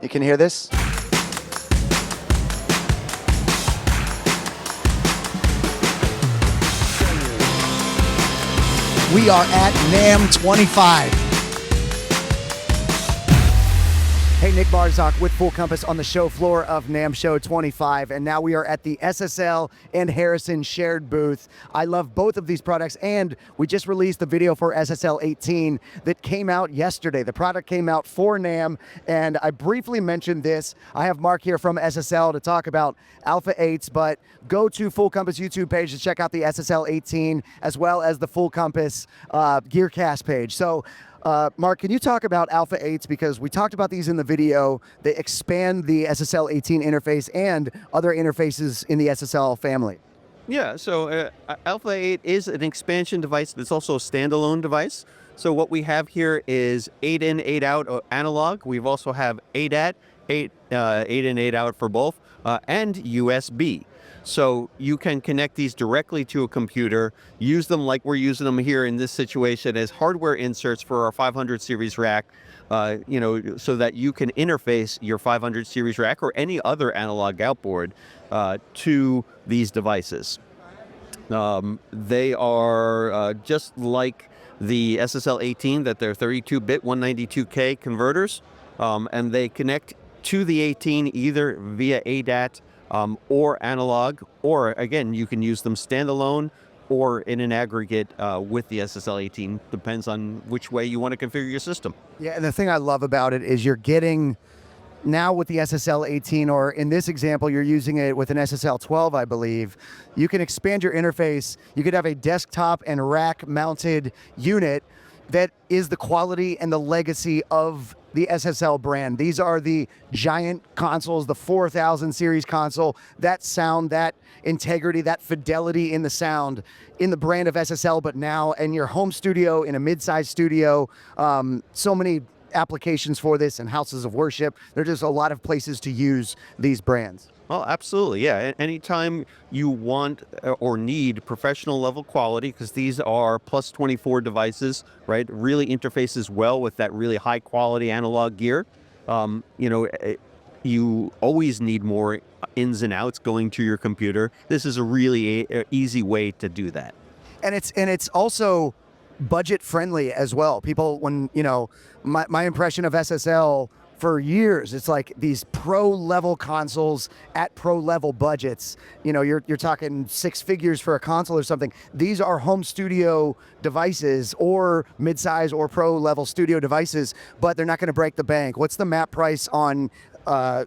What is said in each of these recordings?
You can hear this? We are at NAMM 25. Hey, Nick Barzak with Full Compass on the show floor of NAMM Show 25, and now we are at the SSL and Harrison shared booth. I love both of these products, and we just released the video for SSL18 that came out yesterday. The product came out for NAMM, and I briefly mentioned this. I have Mark here from SSL to talk about Alpha 8s, but go to Full Compass YouTube page to check out the SSL18 as well as the Full Compass Gearcast page. So, Mark, can you talk about Alpha 8s? Because we talked about these in the video. They expand the SSL18 interface and other interfaces in the SSL family. Yeah, so Alpha 8 is an expansion device. It's also a standalone device. So what we have here is 8 in, 8 out analog. We've also have ADAT, 8 in, 8 out for both, and USB. So you can connect these directly to a computer, use them like we're using them here in this situation as hardware inserts for our 500 series rack, so that you can interface your 500 series rack or any other analog outboard to these devices. They are just like the SSL18, that they're 32-bit 192K converters, and they connect to the 18 either via ADAT or analog, or again, you can use them standalone or in an aggregate with the SSL18. Depends on which way you want to configure your system. Yeah, and the thing I love about it is you're getting, now with the SSL18, or in this example, you're using it with an SSL12, I believe, you can expand your interface. You could have a desktop and rack mounted unit that is the quality and the legacy of the SSL brand. These are the giant consoles, the 4000 series console, that sound, that integrity, that fidelity in the sound in the brand of SSL, but now in your home studio, in a mid-sized studio, so many applications for this and houses of worship. There's just a lot of places to use these brands. Well, absolutely, yeah. Anytime you want or need professional level quality, because these are plus 24 devices, right? Really interfaces well with that really high quality analog gear. You always need more ins and outs going to your computer. This is a really easy way to do that. And it's also budget friendly as well. People, when, my impression of SSL for years, it's like these pro level consoles at pro level budgets. You're talking 6 figures for a console or something. These are home studio devices or mid-size or pro level studio devices, but they're not going to break the bank. What's the map price on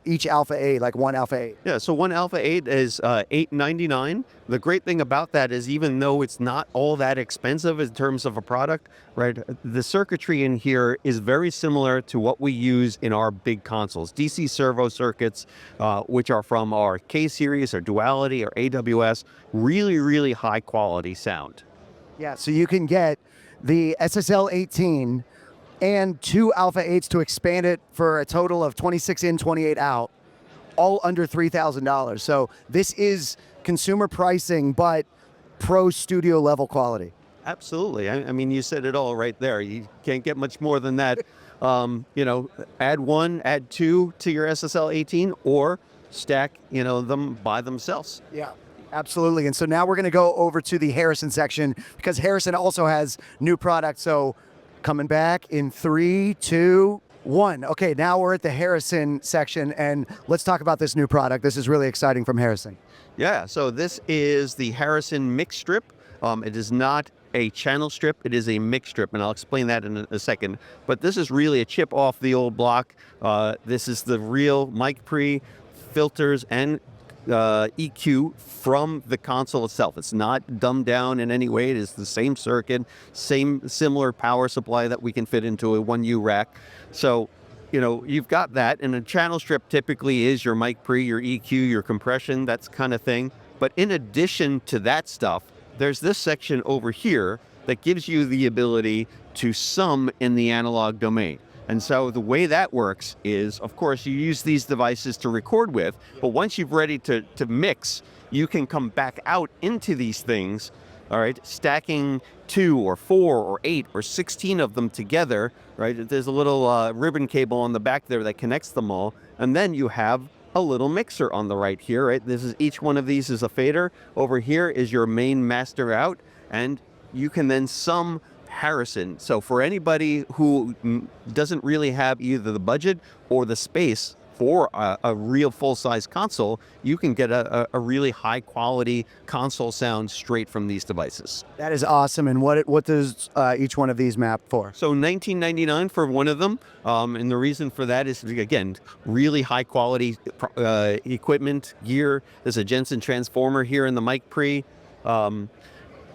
each Alpha 8, like one Alpha 8? Yeah, so one Alpha 8 is $899. The great thing about that is, even though it's not all that expensive in terms of a product, right, the circuitry in here is very similar to what we use in our big consoles. DC servo circuits, which are from our K-Series or Duality or AWS, really, really high quality sound. Yeah, so you can get the SSL18 and 2 Alpha 8s to expand it for a total of 26 in, 28 out, all under $3,000. So this is consumer pricing, but pro studio level quality. Absolutely. I mean, you said it all right there. You can't get much more than that. Add 1, add 2 to your SSL18, or stack, them by themselves. Yeah. Absolutely. And so now we're going to go over to the Harrison section, because Harrison also has new products. So coming back in 3, 2, 1. Okay, now we're at the Harrison section, and let's talk about this new product. This is really exciting from Harrison. Yeah, so this is the Harrison mix strip. It is not a channel strip, it is a mix strip, and I'll explain that in a second. But this is really a chip off the old block. This is the real mic pre, filters, and EQ from the console itself. It's not dumbed down in any way. It is the same circuit, similar power supply that we can fit into a 1U rack. So, you've got that, and a channel strip typically is your mic pre, your EQ, your compression, that kind of thing. But in addition to that stuff, there's this section over here that gives you the ability to sum in the analog domain. And so the way that works is, of course, you use these devices to record with, but once you're ready to mix, you can come back out into these things All right, stacking 2 or 4 or 8 or 16 of them together, right? There's a little ribbon cable on the back there that connects them all, and then you have a little mixer on the right here, right? Each one of these is a fader. Over here is your main master out, and you can then sum Harrison. So for anybody who doesn't really have either the budget or the space for a real full-size console, you can get a really high-quality console sound straight from these devices. That is awesome. And what does each one of these map for? So $19.99 for one of them, and the reason for that is, again, really high-quality equipment, gear. There's a Jensen transformer here in the mic pre. You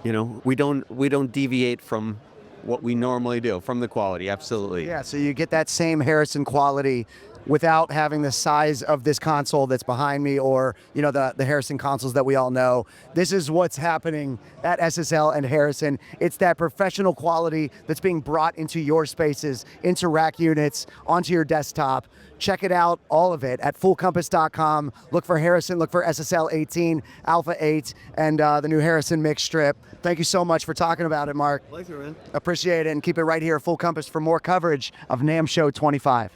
know, we don't deviate from what we normally do, from the quality. Absolutely. Yeah, so you get that same Harrison quality without having the size of this console that's behind me, or you know, the Harrison consoles that we all know. This is what's happening at SSL and Harrison. It's that professional quality that's being brought into your spaces, into rack units, onto your desktop. Check it out, all of it, at fullcompass.com. Look for Harrison, look for SSL18, Alpha 8, and the new Harrison mix strip. Thank you so much for talking about it, Mark. Pleasure, man. Appreciate it, and keep it right here, Full Compass, for more coverage of NAMM Show 25.